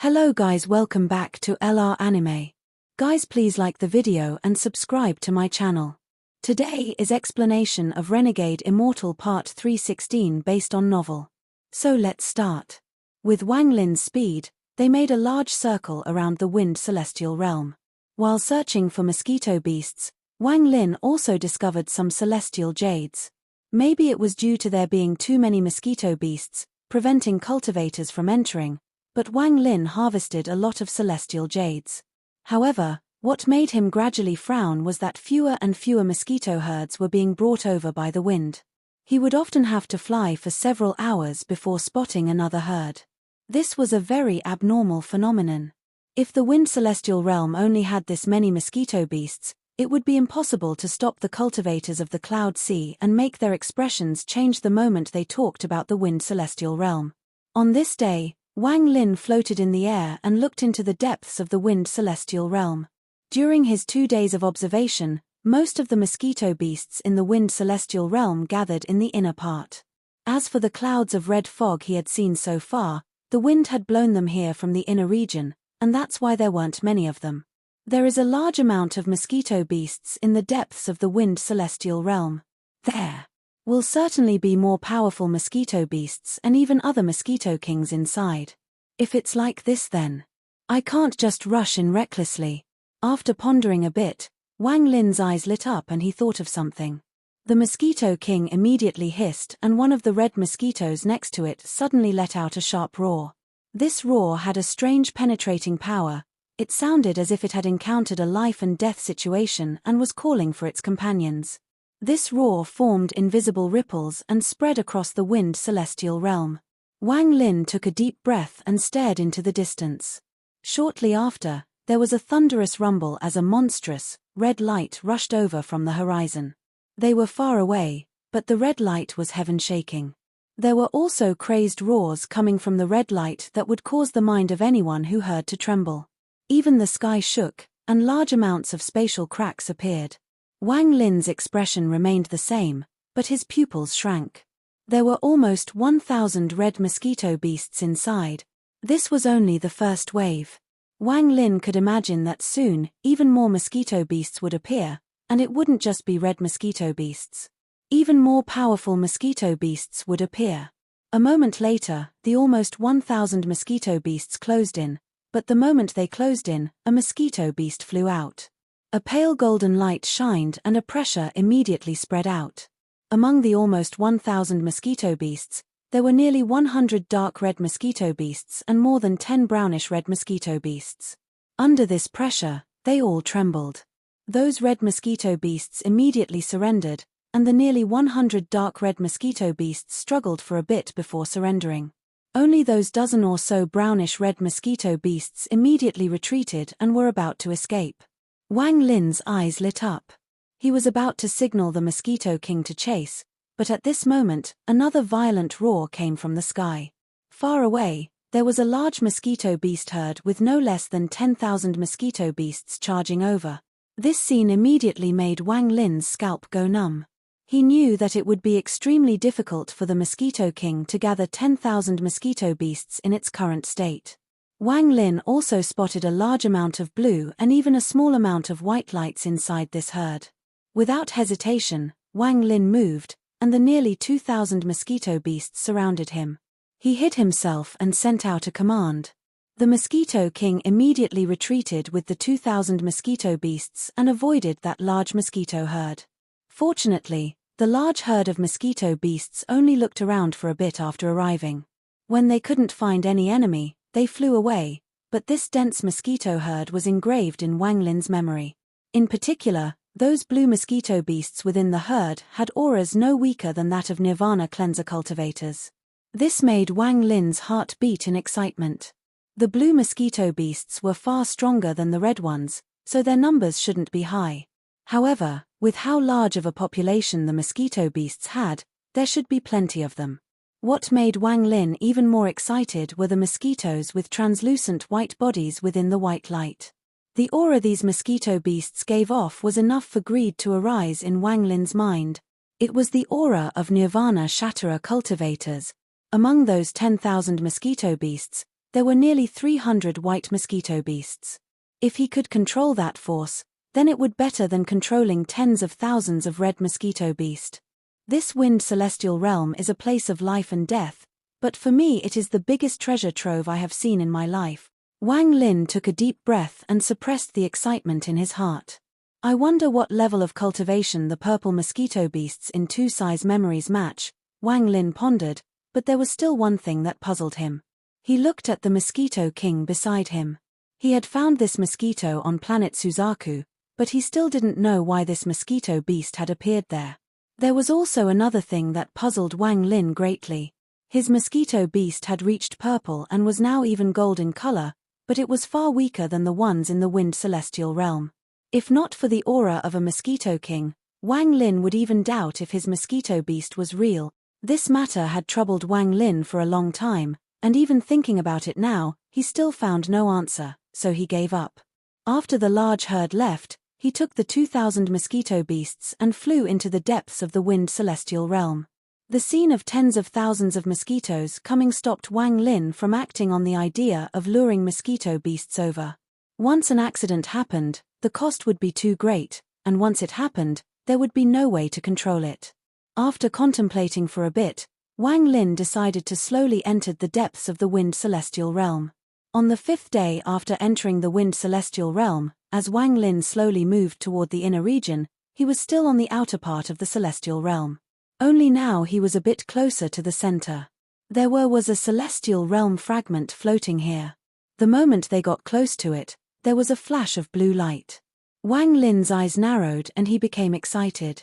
Hello guys, welcome back to LR Anime. Guys, please like the video and subscribe to my channel. Today is explanation of Renegade Immortal Part 316 based on novel. So let's start. With Wang Lin's speed, they made a large circle around the wind celestial realm. While searching for mosquito beasts, Wang Lin also discovered some celestial jades. Maybe it was due to there being too many mosquito beasts, preventing cultivators from entering, but Wang Lin harvested a lot of celestial jades. However, what made him gradually frown was that fewer and fewer mosquito herds were being brought over by the wind. He would often have to fly for several hours before spotting another herd. This was a very abnormal phenomenon. If the wind celestial realm only had this many mosquito beasts, it would be impossible to stop the cultivators of the Cloud Sea and make their expressions change the moment they talked about the wind celestial realm. On this day, Wang Lin floated in the air and looked into the depths of the wind celestial realm. During his 2 days of observation, most of the mosquito beasts in the wind celestial realm gathered in the inner part. As for the clouds of red fog he had seen so far, the wind had blown them here from the inner region, and that's why there weren't many of them. There is a large amount of mosquito beasts in the depths of the wind celestial realm. There will certainly be more powerful mosquito beasts and even other mosquito kings inside. If it's like this, then I can't just rush in recklessly. After pondering a bit, Wang Lin's eyes lit up and he thought of something. The mosquito king immediately hissed, and one of the red mosquitoes next to it suddenly let out a sharp roar. This roar had a strange penetrating power. It sounded as if it had encountered a life and death situation and was calling for its companions. This roar formed invisible ripples and spread across the wind celestial realm. Wang Lin took a deep breath and stared into the distance. Shortly after, there was a thunderous rumble as a monstrous, red light rushed over from the horizon. They were far away, but the red light was heaven-shaking. There were also crazed roars coming from the red light that would cause the mind of anyone who heard to tremble. Even the sky shook, and large amounts of spatial cracks appeared. Wang Lin's expression remained the same, but his pupils shrank. There were almost 1,000 red mosquito beasts inside. This was only the first wave. Wang Lin could imagine that soon, even more mosquito beasts would appear, and it wouldn't just be red mosquito beasts. Even more powerful mosquito beasts would appear. A moment later, the almost 1,000 mosquito beasts closed in, but the moment they closed in, a mosquito beast flew out. A pale golden light shined and a pressure immediately spread out. Among the almost 1,000 mosquito beasts, there were nearly 100 dark red mosquito beasts and more than 10 brownish red mosquito beasts. Under this pressure, they all trembled. Those red mosquito beasts immediately surrendered, and the nearly 100 dark red mosquito beasts struggled for a bit before surrendering. Only those dozen or so brownish red mosquito beasts immediately retreated and were about to escape. Wang Lin's eyes lit up. He was about to signal the mosquito king to chase, but at this moment, another violent roar came from the sky. Far away, there was a large mosquito beast herd with no less than 10,000 mosquito beasts charging over. This scene immediately made Wang Lin's scalp go numb. He knew that it would be extremely difficult for the mosquito king to gather 10,000 mosquito beasts in its current state. Wang Lin also spotted a large amount of blue and even a small amount of white lights inside this herd. Without hesitation, Wang Lin moved, and the nearly 2,000 mosquito beasts surrounded him. He hid himself and sent out a command. The mosquito king immediately retreated with the 2,000 mosquito beasts and avoided that large mosquito herd. Fortunately, the large herd of mosquito beasts only looked around for a bit after arriving. When they couldn't find any enemy, they flew away, but this dense mosquito herd was engraved in Wang Lin's memory. In particular, those blue mosquito beasts within the herd had auras no weaker than that of Nirvana cleanser cultivators. This made Wang Lin's heart beat in excitement. The blue mosquito beasts were far stronger than the red ones, so their numbers shouldn't be high. However, with how large of a population the mosquito beasts had, there should be plenty of them. What made Wang Lin even more excited were the mosquitoes with translucent white bodies within the white light. The aura these mosquito beasts gave off was enough for greed to arise in Wang Lin's mind. It was the aura of Nirvana Shatterer cultivators. Among those 10,000 mosquito beasts, There were nearly 300 white mosquito beasts. If he could control that force, then it would be better than controlling tens of thousands of red mosquito beast. This wind celestial realm is a place of life and death, but for me it is the biggest treasure trove I have seen in my life. Wang Lin took a deep breath and suppressed the excitement in his heart. I wonder what level of cultivation the purple mosquito beasts in Two Size memories match, Wang Lin pondered, but there was still one thing that puzzled him. He looked at the Mosquito King beside him. He had found this mosquito on planet Suzaku, but he still didn't know why this mosquito beast had appeared there. There was also another thing that puzzled Wang Lin greatly. His mosquito beast had reached purple and was now even gold in color, but it was far weaker than the ones in the wind celestial realm. If not for the aura of a Mosquito King, Wang Lin would even doubt if his mosquito beast was real. This matter had troubled Wang Lin for a long time, and even thinking about it now, he still found no answer, so he gave up. After the large herd left, he took the 2,000 mosquito beasts and flew into the depths of the wind celestial realm. The scene of tens of thousands of mosquitoes coming stopped Wang Lin from acting on the idea of luring mosquito beasts over. Once an accident happened, the cost would be too great, and once it happened, there would be no way to control it. After contemplating for a bit, Wang Lin decided to slowly enter the depths of the wind celestial realm. On the 5th day after entering the wind celestial realm, as Wang Lin slowly moved toward the inner region, he was still on the outer part of the celestial realm. Only now he was a bit closer to the center. There was a celestial realm fragment floating here. The moment they got close to it, there was a flash of blue light. Wang Lin's eyes narrowed and he became excited.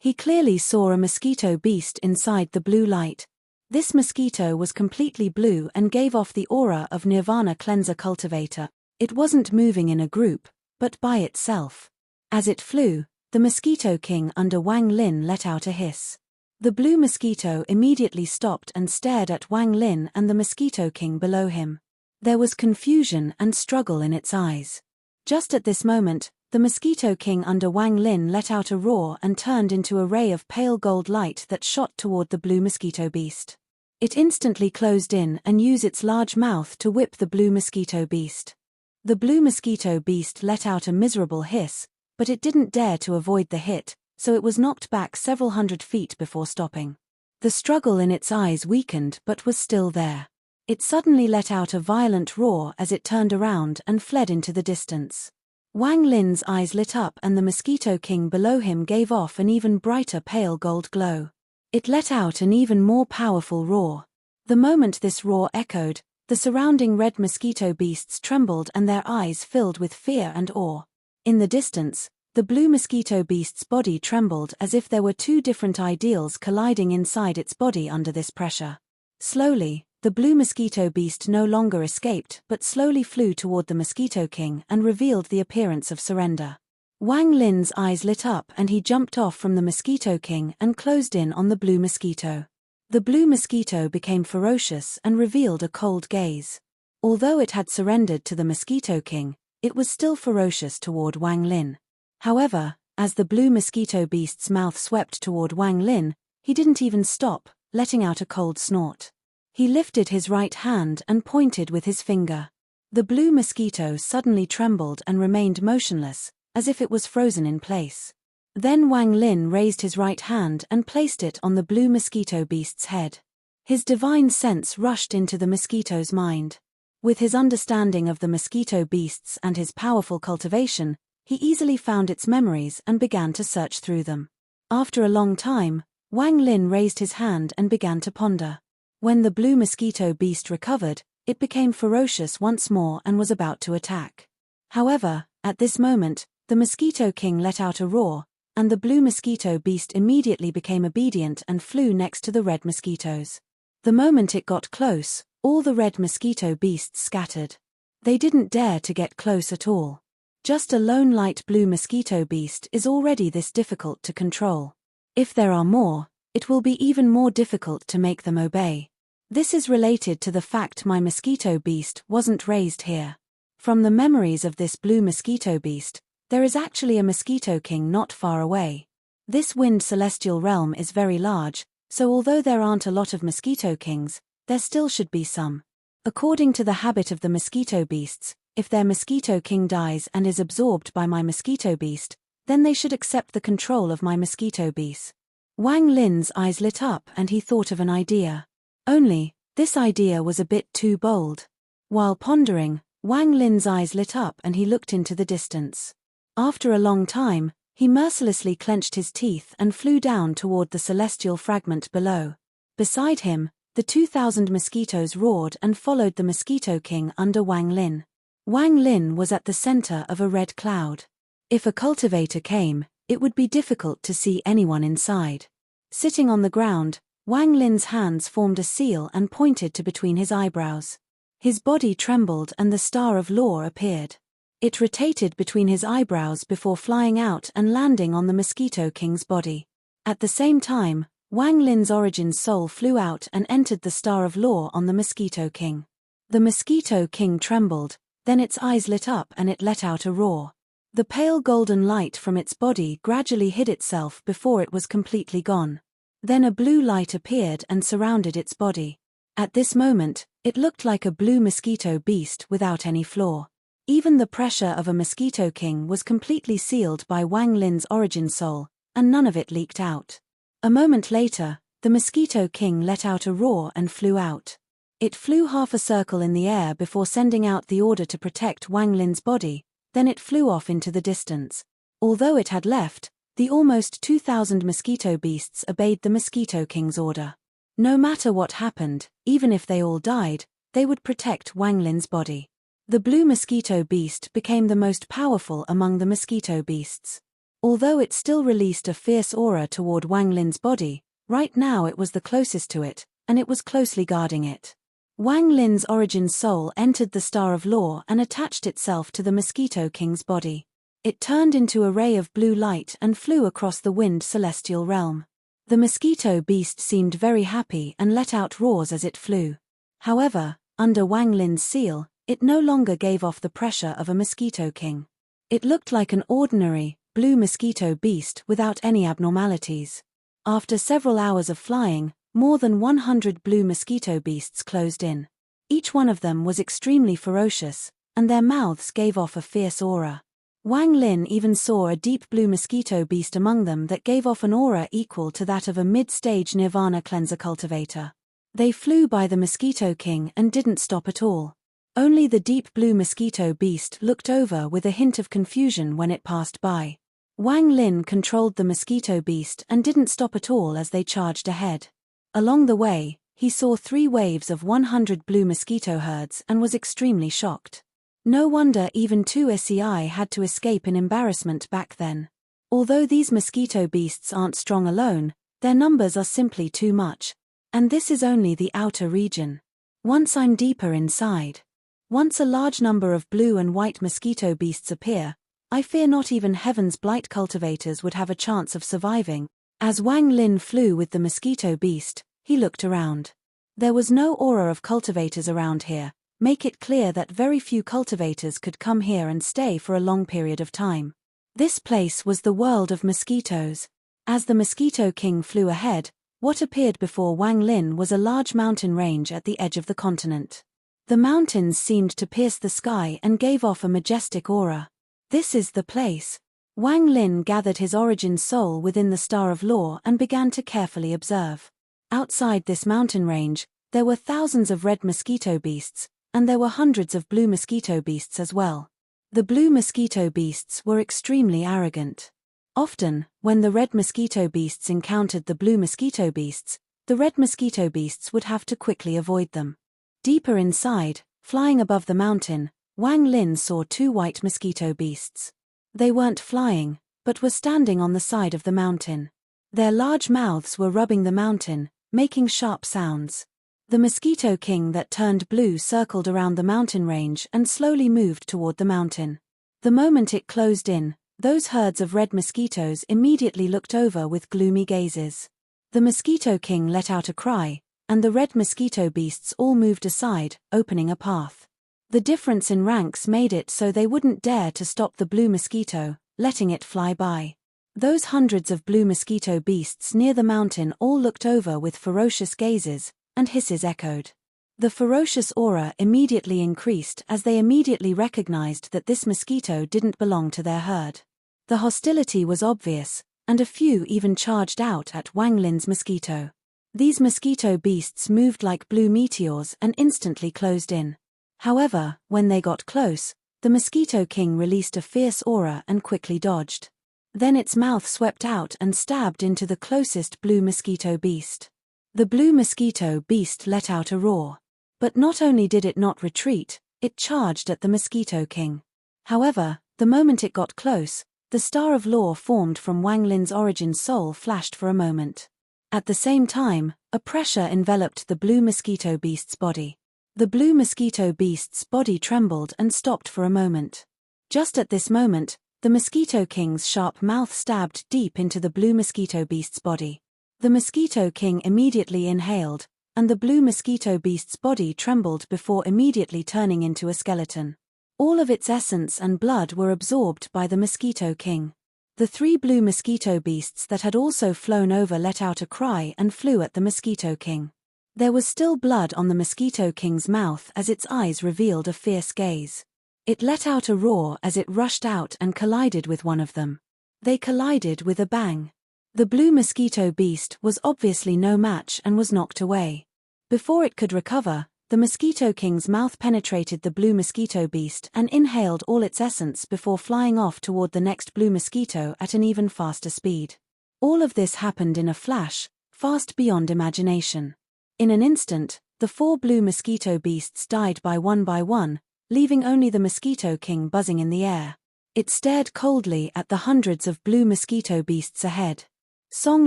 He clearly saw a mosquito beast inside the blue light. This mosquito was completely blue and gave off the aura of Nirvana Cleanser Cultivator. It wasn't moving in a group, but by itself. As it flew, the Mosquito King under Wang Lin let out a hiss. The blue mosquito immediately stopped and stared at Wang Lin and the Mosquito King below him. There was confusion and struggle in its eyes. Just at this moment, the Mosquito King under Wang Lin let out a roar and turned into a ray of pale gold light that shot toward the blue mosquito beast. It instantly closed in and used its large mouth to whip the blue mosquito beast. The blue mosquito beast let out a miserable hiss, but it didn't dare to avoid the hit, so it was knocked back several hundred feet before stopping. The struggle in its eyes weakened but was still there. It suddenly let out a violent roar as it turned around and fled into the distance. Wang Lin's eyes lit up and the Mosquito King below him gave off an even brighter pale gold glow. It let out an even more powerful roar. The moment this roar echoed, the surrounding red mosquito beasts trembled and their eyes filled with fear and awe. In the distance, the blue mosquito beast's body trembled as if there were two different ideals colliding inside its body under this pressure. Slowly, the blue mosquito beast no longer escaped but slowly flew toward the Mosquito King and revealed the appearance of surrender. Wang Lin's eyes lit up and he jumped off from the Mosquito King and closed in on the blue mosquito. The blue mosquito became ferocious and revealed a cold gaze. Although it had surrendered to the Mosquito King, it was still ferocious toward Wang Lin. However, as the blue mosquito beast's mouth swept toward Wang Lin, he didn't even stop, letting out a cold snort. He lifted his right hand and pointed with his finger. The blue mosquito suddenly trembled and remained motionless, as if it was frozen in place. Then Wang Lin raised his right hand and placed it on the blue mosquito beast's head. His divine sense rushed into the mosquito's mind. With his understanding of the mosquito beasts and his powerful cultivation, he easily found its memories and began to search through them. After a long time, Wang Lin raised his hand and began to ponder. When the blue mosquito beast recovered, it became ferocious once more and was about to attack. However, at this moment, the Mosquito King let out a roar, and the blue mosquito beast immediately became obedient and flew next to the red mosquitoes. The moment it got close, all the red mosquito beasts scattered. They didn't dare to get close at all. Just a lone light blue mosquito beast is already this difficult to control. If there are more, it will be even more difficult to make them obey. This is related to the fact my mosquito beast wasn't raised here. From the memories of this blue mosquito beast, there is actually a Mosquito King not far away. This wind celestial realm is very large, so although there aren't a lot of Mosquito Kings, there still should be some. According to the habit of the mosquito beasts, if their mosquito king dies and is absorbed by my mosquito beast, then they should accept the control of my mosquito beast. Wang Lin's eyes lit up and he thought of an idea. Only, this idea was a bit too bold. While pondering, Wang Lin's eyes lit up and he looked into the distance. After a long time, he mercilessly clenched his teeth and flew down toward the celestial fragment below. Beside him, the 2,000 mosquitoes roared and followed the Mosquito King under Wang Lin. Wang Lin was at the center of a red cloud. If a cultivator came, it would be difficult to see anyone inside. Sitting on the ground, Wang Lin's hands formed a seal and pointed to between his eyebrows. His body trembled and the Star of Law appeared. It rotated between his eyebrows before flying out and landing on the Mosquito King's body. At the same time, Wang Lin's origin soul flew out and entered the Star of Law on the Mosquito King. The Mosquito King trembled, then its eyes lit up and it let out a roar. The pale golden light from its body gradually hid itself before it was completely gone. Then a blue light appeared and surrounded its body. At this moment, it looked like a blue mosquito beast without any flaw. Even the pressure of a Mosquito King was completely sealed by Wang Lin's origin soul, and none of it leaked out. A moment later, the Mosquito King let out a roar and flew out. It flew half a circle in the air before sending out the order to protect Wang Lin's body, then it flew off into the distance. Although it had left, the almost 2,000 mosquito beasts obeyed the Mosquito King's order. No matter what happened, even if they all died, they would protect Wang Lin's body. The blue mosquito beast became the most powerful among the mosquito beasts. Although it still released a fierce aura toward Wang Lin's body, right now it was the closest to it, and it was closely guarding it. Wang Lin's origin soul entered the Star of Law and attached itself to the Mosquito King's body. It turned into a ray of blue light and flew across the wind celestial realm. The mosquito beast seemed very happy and let out roars as it flew. However, under Wang Lin's seal, it no longer gave off the pressure of a Mosquito King. It looked like an ordinary, blue mosquito beast without any abnormalities. After several hours of flying, more than 100 blue mosquito beasts closed in. Each one of them was extremely ferocious, and their mouths gave off a fierce aura. Wang Lin even saw a deep blue mosquito beast among them that gave off an aura equal to that of a mid-stage Nirvana cleanser cultivator. They flew by the Mosquito King and didn't stop at all. Only the deep blue mosquito beast looked over with a hint of confusion when it passed by. Wang Lin controlled the mosquito beast and didn't stop at all as they charged ahead. Along the way, he saw 3 waves of 100 blue mosquito herds and was extremely shocked. No wonder even 2 SEI had to escape in embarrassment back then. Although these mosquito beasts aren't strong alone, their numbers are simply too much. And this is only the outer region. Once I'm deeper inside. Once a large number of blue and white mosquito beasts appear, I fear not even Heaven's Blight cultivators would have a chance of surviving. As Wang Lin flew with the mosquito beast, he looked around. There was no aura of cultivators around here, make it clear that very few cultivators could come here and stay for a long period of time. This place was the world of mosquitoes. As the Mosquito King flew ahead, what appeared before Wang Lin was a large mountain range at the edge of the continent. The mountains seemed to pierce the sky and gave off a majestic aura. This is the place. Wang Lin gathered his origin soul within the Star of Law and began to carefully observe. Outside this mountain range, there were thousands of red mosquito beasts, and there were hundreds of blue mosquito beasts as well. The blue mosquito beasts were extremely arrogant. Often, when the red mosquito beasts encountered the blue mosquito beasts, the red mosquito beasts would have to quickly avoid them. Deeper inside, flying above the mountain, Wang Lin saw 2 white mosquito beasts. They weren't flying, but were standing on the side of the mountain. Their large mouths were rubbing the mountain, making sharp sounds. The Mosquito King that turned blue circled around the mountain range and slowly moved toward the mountain. The moment it closed in, those herds of red mosquitoes immediately looked over with gloomy gazes. The Mosquito King let out a cry, and the red mosquito beasts all moved aside, opening a path. The difference in ranks made it so they wouldn't dare to stop the blue mosquito, letting it fly by. Those hundreds of blue mosquito beasts near the mountain all looked over with ferocious gazes, and hisses echoed. The ferocious aura immediately increased as they immediately recognized that this mosquito didn't belong to their herd. The hostility was obvious, and a few even charged out at Wang Lin's mosquito. These mosquito beasts moved like blue meteors and instantly closed in. However, when they got close, the Mosquito King released a fierce aura and quickly dodged. Then its mouth swept out and stabbed into the closest blue mosquito beast. The blue mosquito beast let out a roar. But not only did it not retreat, it charged at the Mosquito King. However, the moment it got close, the star of law formed from Wang Lin's origin soul flashed for a moment. At the same time, a pressure enveloped the blue mosquito beast's body. The blue mosquito beast's body trembled and stopped for a moment. Just at this moment, the Mosquito King's sharp mouth stabbed deep into the blue mosquito beast's body. The Mosquito King immediately inhaled, and the blue mosquito beast's body trembled before immediately turning into a skeleton. All of its essence and blood were absorbed by the Mosquito King. The 3 blue mosquito beasts that had also flown over let out a cry and flew at the Mosquito King. There was still blood on the Mosquito King's mouth as its eyes revealed a fierce gaze. It let out a roar as it rushed out and collided with one of them. They collided with a bang. The blue mosquito beast was obviously no match and was knocked away. Before it could recover, the Mosquito King's mouth penetrated the blue mosquito beast and inhaled all its essence before flying off toward the next blue mosquito at an even faster speed. All of this happened in a flash, fast beyond imagination. In an instant, the 4 blue mosquito beasts died by one, leaving only the Mosquito King buzzing in the air. It stared coldly at the hundreds of blue mosquito beasts ahead. Song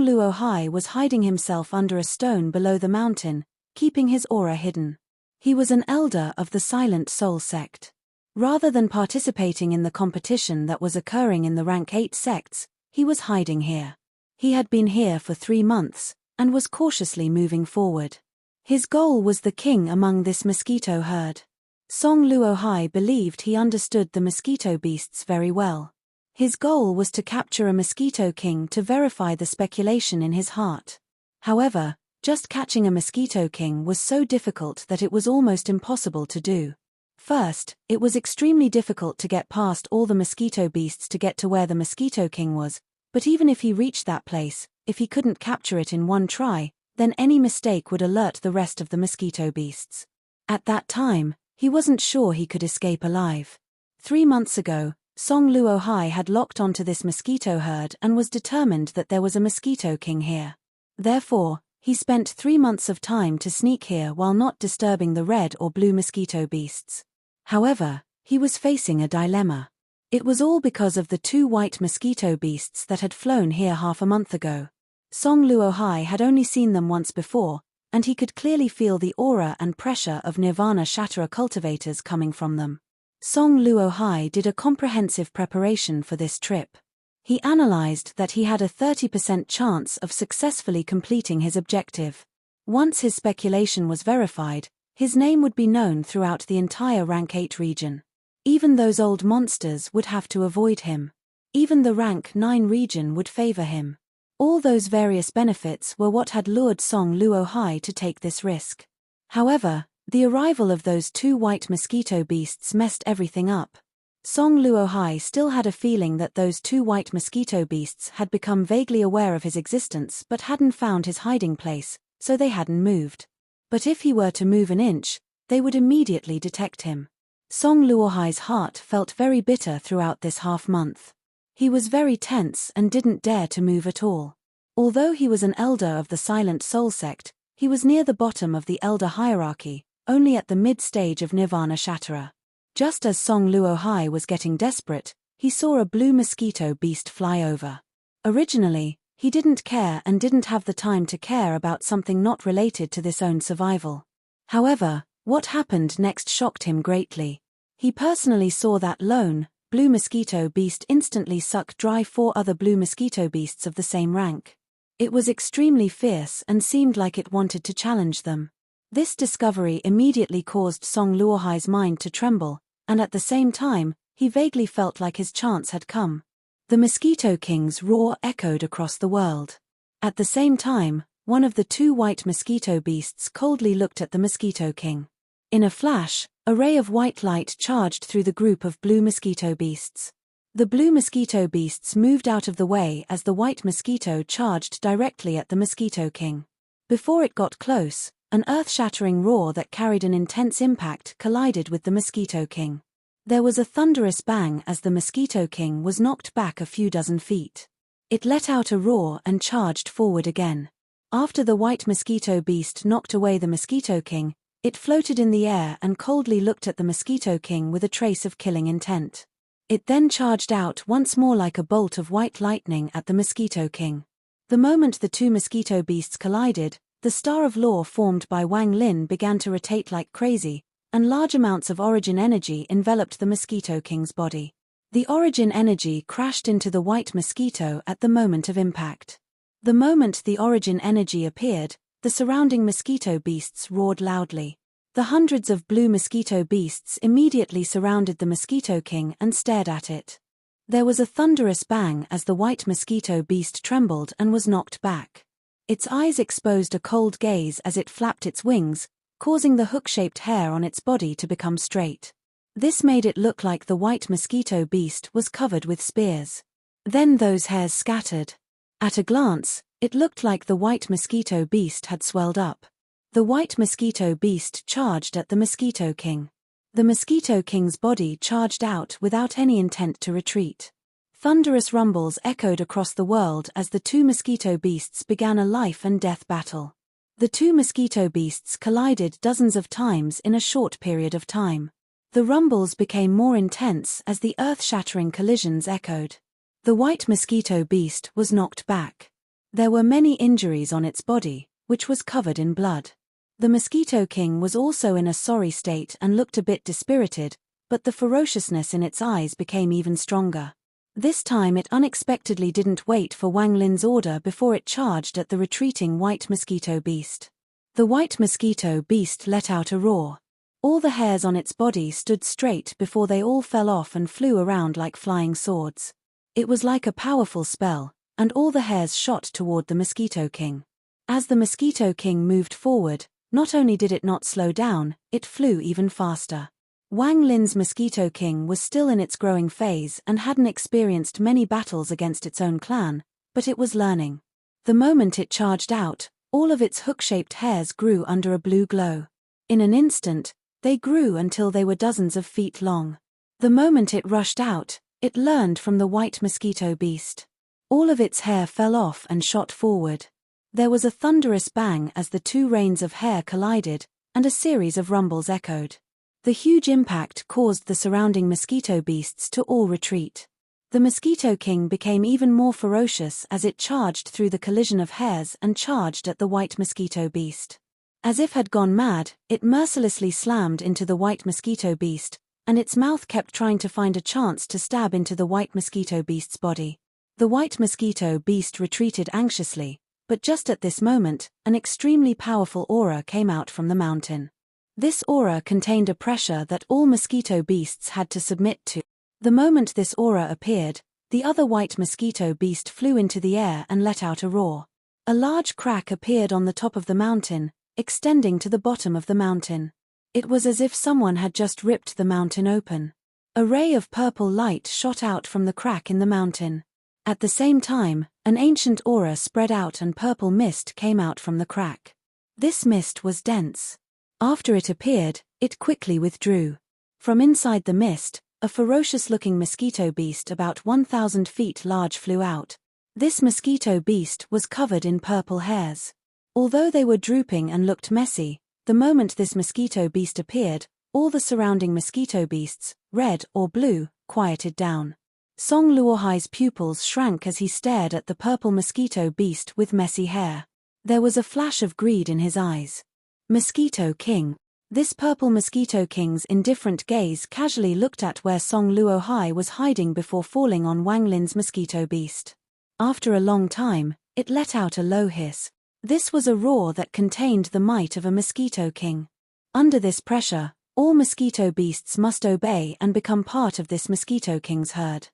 Luohai was hiding himself under a stone below the mountain, keeping his aura hidden. He was an elder of the Silent Soul sect. Rather than participating in the competition that was occurring in the rank 8 sects, he was hiding here. He had been here for 3 months, and was cautiously moving forward. His goal was the king among this mosquito herd. Song Luohai believed he understood the mosquito beasts very well. His goal was to capture a Mosquito King to verify the speculation in his heart. However, just catching a Mosquito King was so difficult that it was almost impossible to do. First, it was extremely difficult to get past all the mosquito beasts to get to where the Mosquito King was, but even if he reached that place, if he couldn't capture it in one try, then any mistake would alert the rest of the mosquito beasts. At that time, he wasn't sure he could escape alive. 3 months ago, Song Luohai had locked onto this mosquito herd and was determined that there was a Mosquito King here. Therefore, he spent 3 months of time to sneak here while not disturbing the red or blue mosquito beasts. However, he was facing a dilemma. It was all because of the 2 white mosquito beasts that had flown here half a month ago. Song Luohai had only seen them once before, and he could clearly feel the aura and pressure of Nirvana Shatterer cultivators coming from them. Song Luohai did a comprehensive preparation for this trip. He analyzed that he had a 30% chance of successfully completing his objective. Once his speculation was verified, his name would be known throughout the entire Rank 8 region. Even those old monsters would have to avoid him. Even the Rank 9 region would favor him. All those various benefits were what had lured Song Luohai to take this risk. However, the arrival of those 2 white mosquito beasts messed everything up. Song Luohai still had a feeling that those 2 white mosquito beasts had become vaguely aware of his existence but hadn't found his hiding place, so they hadn't moved. But if he were to move an inch, they would immediately detect him. Song Luohai's heart felt very bitter throughout this half-month. He was very tense and didn't dare to move at all. Although he was an elder of the Silent Soul sect, he was near the bottom of the elder hierarchy, only at the mid-stage of Nirvana Shatterer. Just as Song Luohai was getting desperate, he saw a blue mosquito beast fly over. Originally, he didn't care and didn't have the time to care about something not related to this own survival. However, what happened next shocked him greatly. He personally saw that lone, blue mosquito beast instantly suck dry 4 other blue mosquito beasts of the same rank. It was extremely fierce and seemed like it wanted to challenge them. This discovery immediately caused Song Luohai's mind to tremble, and at the same time, he vaguely felt like his chance had come. The Mosquito King's roar echoed across the world. At the same time, one of the two white mosquito beasts coldly looked at the Mosquito King. In a flash, a ray of white light charged through the group of blue mosquito beasts. The blue mosquito beasts moved out of the way as the white mosquito charged directly at the Mosquito King. Before it got close, an earth-shattering roar that carried an intense impact collided with the Mosquito King. There was a thunderous bang as the Mosquito King was knocked back a few dozen feet. It let out a roar and charged forward again. After the white mosquito beast knocked away the Mosquito King, it floated in the air and coldly looked at the Mosquito King with a trace of killing intent. It then charged out once more like a bolt of white lightning at the Mosquito King. The moment the two mosquito beasts collided, the star of law formed by Wang Lin began to rotate like crazy, and large amounts of origin energy enveloped the Mosquito King's body. The origin energy crashed into the white mosquito at the moment of impact. The moment the origin energy appeared, the surrounding mosquito beasts roared loudly. The hundreds of blue mosquito beasts immediately surrounded the Mosquito King and stared at it. There was a thunderous bang as the white mosquito beast trembled and was knocked back. Its eyes exposed a cold gaze as it flapped its wings, causing the hook-shaped hair on its body to become straight. This made it look like the white mosquito beast was covered with spears. Then those hairs scattered. At a glance, it looked like the white mosquito beast had swelled up. The white mosquito beast charged at the Mosquito King. The Mosquito King's body charged out without any intent to retreat. Thunderous rumbles echoed across the world as the two mosquito beasts began a life-and-death battle. The two mosquito beasts collided dozens of times in a short period of time. The rumbles became more intense as the earth-shattering collisions echoed. The white mosquito beast was knocked back. There were many injuries on its body, which was covered in blood. The Mosquito King was also in a sorry state and looked a bit dispirited, but the ferociousness in its eyes became even stronger. This time it unexpectedly didn't wait for Wang Lin's order before it charged at the retreating white mosquito beast. The white mosquito beast let out a roar. All the hairs on its body stood straight before they all fell off and flew around like flying swords. It was like a powerful spell, and all the hairs shot toward the Mosquito King. As the Mosquito King moved forward, not only did it not slow down, it flew even faster. Wang Lin's Mosquito King was still in its growing phase and hadn't experienced many battles against its own clan, but it was learning. The moment it charged out, all of its hook-shaped hairs grew under a blue glow. In an instant, they grew until they were dozens of feet long. The moment it rushed out, it learned from the white mosquito beast. All of its hair fell off and shot forward. There was a thunderous bang as the two rains of hair collided, and a series of rumbles echoed. The huge impact caused the surrounding mosquito beasts to all retreat. The Mosquito King became even more ferocious as it charged through the collision of hairs and charged at the white mosquito beast. As if had gone mad, it mercilessly slammed into the white mosquito beast, and its mouth kept trying to find a chance to stab into the white mosquito beast's body. The white mosquito beast retreated anxiously, but just at this moment, an extremely powerful aura came out from the mountain. This aura contained a pressure that all mosquito beasts had to submit to. The moment this aura appeared, the other white mosquito beast flew into the air and let out a roar. A large crack appeared on the top of the mountain, extending to the bottom of the mountain. It was as if someone had just ripped the mountain open. A ray of purple light shot out from the crack in the mountain. At the same time, an ancient aura spread out and purple mist came out from the crack. This mist was dense. After it appeared, it quickly withdrew. From inside the mist, a ferocious-looking mosquito beast about 1,000 feet large flew out. This mosquito beast was covered in purple hairs. Although they were drooping and looked messy, the moment this mosquito beast appeared, all the surrounding mosquito beasts, red or blue, quieted down. Song Luohai's pupils shrank as he stared at the purple mosquito beast with messy hair. There was a flash of greed in his eyes. Mosquito King. This purple Mosquito King's indifferent gaze casually looked at where Song Luohai was hiding before falling on Wang Lin's mosquito beast. After a long time, it let out a low hiss. This was a roar that contained the might of a Mosquito King. Under this pressure, all mosquito beasts must obey and become part of this Mosquito King's herd.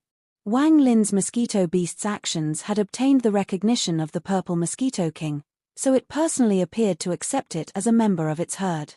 Wang Lin's mosquito beast's actions had obtained the recognition of the purple Mosquito King, so it personally appeared to accept it as a member of its herd.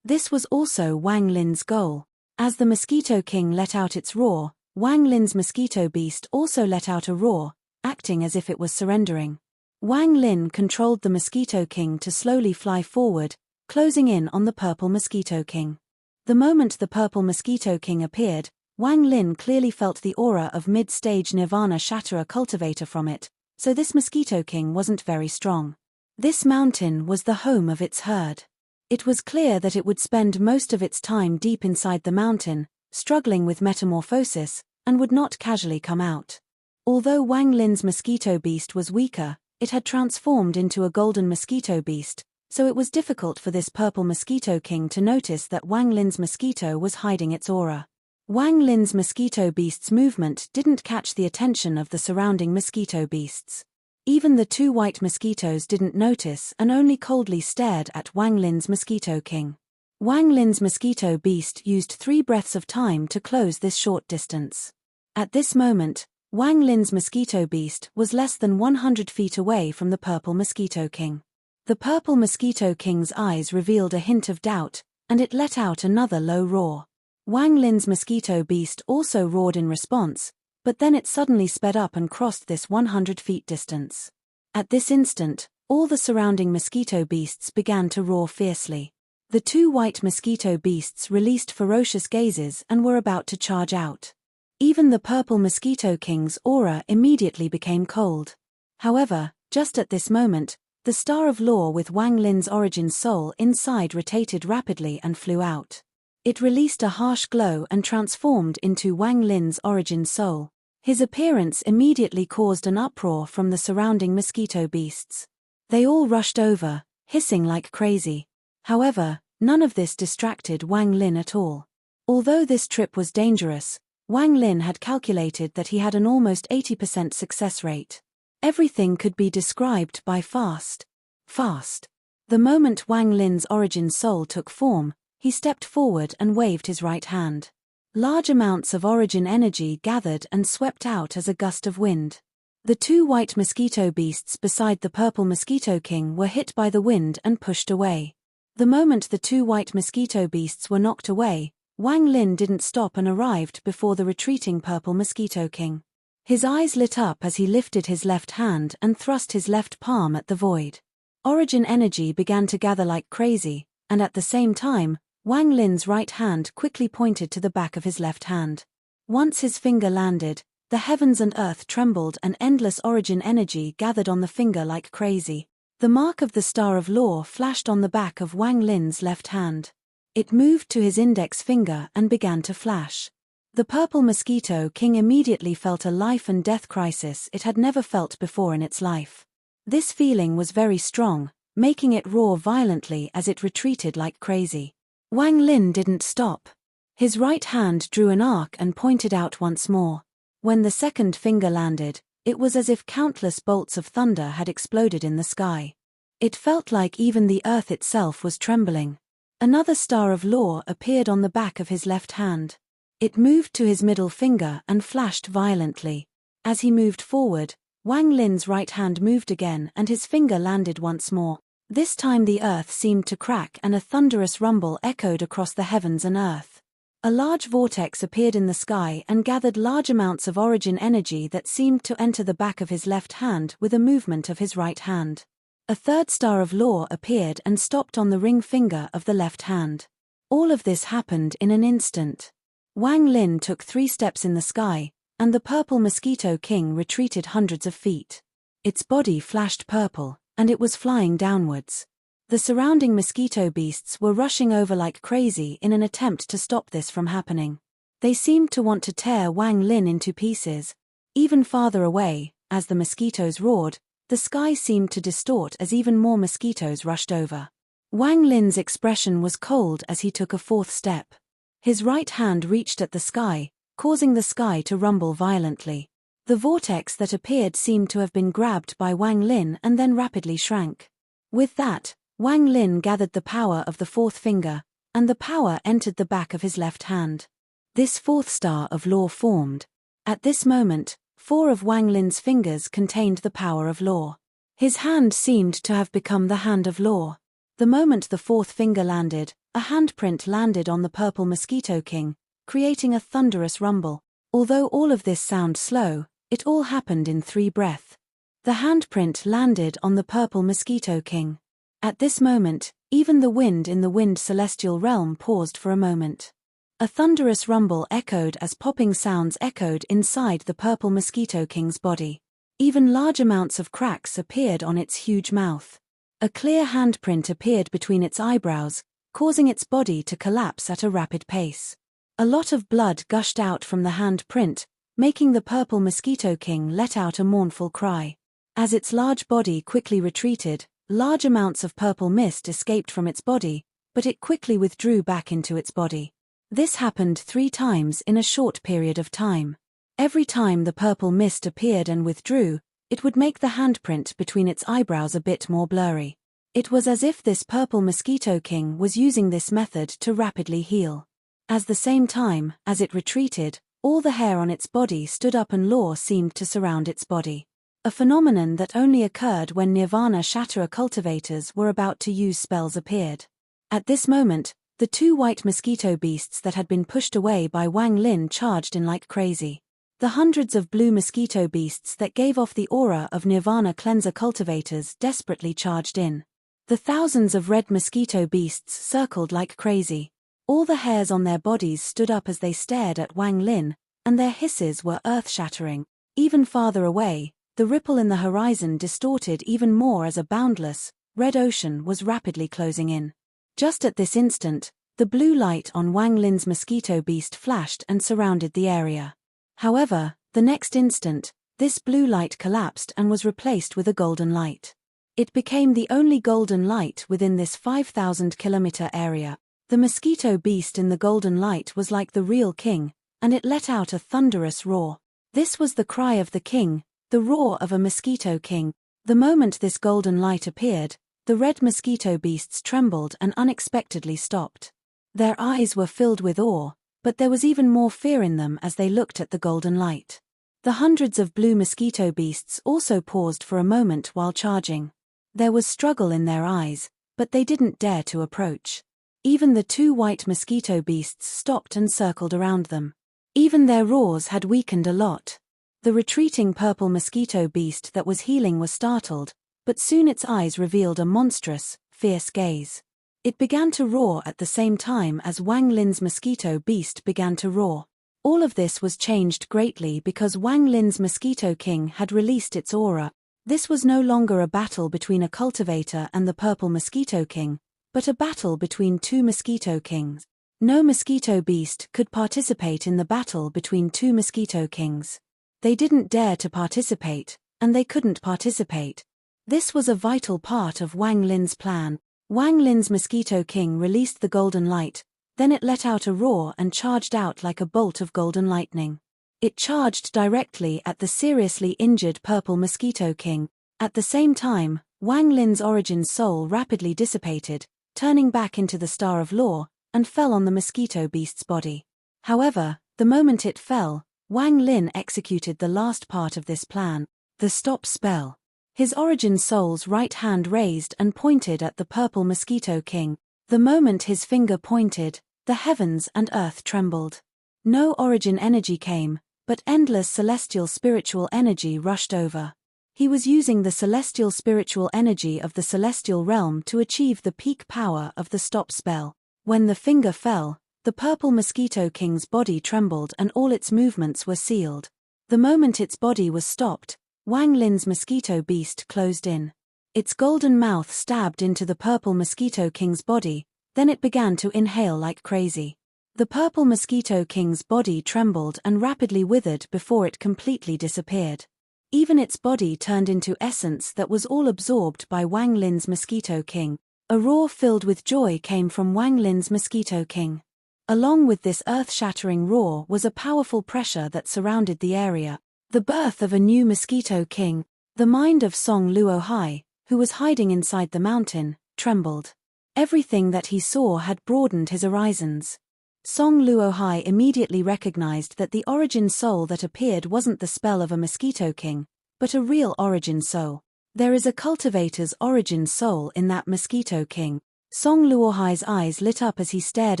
This was also Wang Lin's goal. As the Mosquito King let out its roar, Wang Lin's mosquito beast also let out a roar, acting as if it was surrendering. Wang Lin controlled the Mosquito King to slowly fly forward, closing in on the Purple Mosquito King. The moment the Purple Mosquito King appeared, Wang Lin clearly felt the aura of mid-stage Nirvana shatter a cultivator from it, so this Mosquito King wasn't very strong. This mountain was the home of its herd. It was clear that it would spend most of its time deep inside the mountain, struggling with metamorphosis, and would not casually come out. Although Wang Lin's mosquito beast was weaker, it had transformed into a golden mosquito beast, so it was difficult for this Purple Mosquito King to notice that Wang Lin's mosquito was hiding its aura. Wang Lin's mosquito beast's movement didn't catch the attention of the surrounding mosquito beasts. Even the two white mosquitoes didn't notice and only coldly stared at Wang Lin's Mosquito King. Wang Lin's mosquito beast used 3 breaths of time to close this short distance. At this moment, Wang Lin's mosquito beast was less than 100 feet away from the Purple Mosquito King. The Purple Mosquito King's eyes revealed a hint of doubt, and it let out another low roar. Wang Lin's mosquito beast also roared in response, but then it suddenly sped up and crossed this 100 feet distance. At this instant, all the surrounding mosquito beasts began to roar fiercely. The 2 white mosquito beasts released ferocious gazes and were about to charge out. Even the Purple Mosquito King's aura immediately became cold. However, just at this moment, the Star of Law with Wang Lin's origin soul inside rotated rapidly and flew out. It released a harsh glow and transformed into Wang Lin's origin soul. His appearance immediately caused an uproar from the surrounding mosquito beasts. They all rushed over, hissing like crazy. However, none of this distracted Wang Lin at all. Although this trip was dangerous, Wang Lin had calculated that he had an almost 80% success rate. Everything could be described by fast. Fast. The moment Wang Lin's origin soul took form, he stepped forward and waved his right hand. Large amounts of origin energy gathered and swept out as a gust of wind. The 2 white mosquito beasts beside the Purple Mosquito King were hit by the wind and pushed away. The moment the 2 white mosquito beasts were knocked away, Wang Lin didn't stop and arrived before the retreating Purple Mosquito King. His eyes lit up as he lifted his left hand and thrust his left palm at the void. Origin energy began to gather like crazy, and at the same time, Wang Lin's right hand quickly pointed to the back of his left hand. Once his finger landed, the heavens and earth trembled and endless origin energy gathered on the finger like crazy. The mark of the Star of Law flashed on the back of Wang Lin's left hand. It moved to his index finger and began to flash. The Purple Mosquito King immediately felt a life and death crisis it had never felt before in its life. This feeling was very strong, making it roar violently as it retreated like crazy. Wang Lin didn't stop. His right hand drew an arc and pointed out once more. When the second finger landed, it was as if countless bolts of thunder had exploded in the sky. It felt like even the earth itself was trembling. Another Star of Law appeared on the back of his left hand. It moved to his middle finger and flashed violently. As he moved forward, Wang Lin's right hand moved again and his finger landed once more. This time the earth seemed to crack and a thunderous rumble echoed across the heavens and earth. A large vortex appeared in the sky and gathered large amounts of origin energy that seemed to enter the back of his left hand with a movement of his right hand. A third Star of Law appeared and stopped on the ring finger of the left hand. All of this happened in an instant. Wang Lin took 3 steps in the sky, and the Purple Mosquito King retreated hundreds of feet. Its body flashed purple, and it was flying downwards. The surrounding mosquito beasts were rushing over like crazy in an attempt to stop this from happening. They seemed to want to tear Wang Lin into pieces. Even farther away, as the mosquitoes roared, the sky seemed to distort as even more mosquitoes rushed over. Wang Lin's expression was cold as he took a 4th step. His right hand reached at the sky, causing the sky to rumble violently. The vortex that appeared seemed to have been grabbed by Wang Lin and then rapidly shrank. With that, Wang Lin gathered the power of the 4th finger, and the power entered the back of his left hand. This 4th Star of Law formed. At this moment, 4 of Wang Lin's fingers contained the power of law. His hand seemed to have become the hand of law. The moment the fourth finger landed, a handprint landed on the purple Mosquito King, creating a thunderous rumble. Although all of this sounds slow, it all happened in 3 breaths. The handprint landed on the purple Mosquito King. At this moment, even the wind in the wind celestial realm paused for a moment. A thunderous rumble echoed as popping sounds echoed inside the purple Mosquito King's body. Even large amounts of cracks appeared on its huge mouth. A clear handprint appeared between its eyebrows, causing its body to collapse at a rapid pace. A lot of blood gushed out from the handprint, making the purple Mosquito King let out a mournful cry. As its large body quickly retreated, large amounts of purple mist escaped from its body, but it quickly withdrew back into its body. This happened 3 times in a short period of time. Every time the purple mist appeared and withdrew, it would make the handprint between its eyebrows a bit more blurry. It was as if this purple Mosquito King was using this method to rapidly heal. At the same time, as it retreated, all the hair on its body stood up and law seemed to surround its body. A phenomenon that only occurred when Nirvana Shatterer cultivators were about to use spells appeared. At this moment, the 2 white mosquito beasts that had been pushed away by Wang Lin charged in like crazy. The hundreds of blue mosquito beasts that gave off the aura of Nirvana Cleanser cultivators desperately charged in. The thousands of red mosquito beasts circled like crazy. All the hairs on their bodies stood up as they stared at Wang Lin, and their hisses were earth-shattering. Even farther away, the ripple in the horizon distorted even more as a boundless, red ocean was rapidly closing in. Just at this instant, the blue light on Wang Lin's mosquito beast flashed and surrounded the area. However, the next instant, this blue light collapsed and was replaced with a golden light. It became the only golden light within this 5,000-kilometer area. The mosquito beast in the golden light was like the real king, and it let out a thunderous roar. This was the cry of the king, the roar of a mosquito king. The moment this golden light appeared, the red mosquito beasts trembled and unexpectedly stopped. Their eyes were filled with awe, but there was even more fear in them as they looked at the golden light. The hundreds of blue mosquito beasts also paused for a moment while charging. There was struggle in their eyes, but they didn't dare to approach. Even the 2 white mosquito beasts stopped and circled around them. Even their roars had weakened a lot. The retreating purple mosquito beast that was healing was startled, but soon its eyes revealed a monstrous, fierce gaze. It began to roar at the same time as Wang Lin's mosquito beast began to roar. All of this was changed greatly because Wang Lin's Mosquito King had released its aura. This was no longer a battle between a cultivator and the purple Mosquito King, but a battle between 2 Mosquito Kings. No mosquito beast could participate in the battle between 2 Mosquito Kings. They didn't dare to participate, and they couldn't participate. This was a vital part of Wang Lin's plan. Wang Lin's Mosquito King released the golden light, then it let out a roar and charged out like a bolt of golden lightning. It charged directly at the seriously injured purple Mosquito King. At the same time, Wang Lin's origin soul rapidly dissipated, turning back into the Star of Law, and fell on the mosquito beast's body. However, the moment it fell, Wang Lin executed the last part of this plan, the stop spell. His origin soul's right hand raised and pointed at the purple Mosquito King. The moment his finger pointed, the heavens and earth trembled. No origin energy came, but endless celestial spiritual energy rushed over. He was using the celestial spiritual energy of the celestial realm to achieve the peak power of the stop spell. When the finger fell, the purple Mosquito King's body trembled and all its movements were sealed. The moment its body was stopped, Wang Lin's mosquito beast closed in. Its golden mouth stabbed into the purple Mosquito King's body, then it began to inhale like crazy. The purple Mosquito King's body trembled and rapidly withered before it completely disappeared. Even its body turned into essence that was all absorbed by Wang Lin's Mosquito King. A roar filled with joy came from Wang Lin's Mosquito King. Along with this earth-shattering roar was a powerful pressure that surrounded the area. The birth of a new Mosquito King. The mind of Song Luohai, who was hiding inside the mountain, trembled. Everything that he saw had broadened his horizons. Song Luohai immediately recognized that the origin soul that appeared wasn't the spell of a Mosquito King, but a real origin soul. There is a cultivator's origin soul in that Mosquito King. Song Luohai's eyes lit up as he stared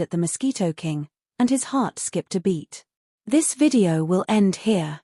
at the Mosquito King, and his heart skipped a beat. This video will end here.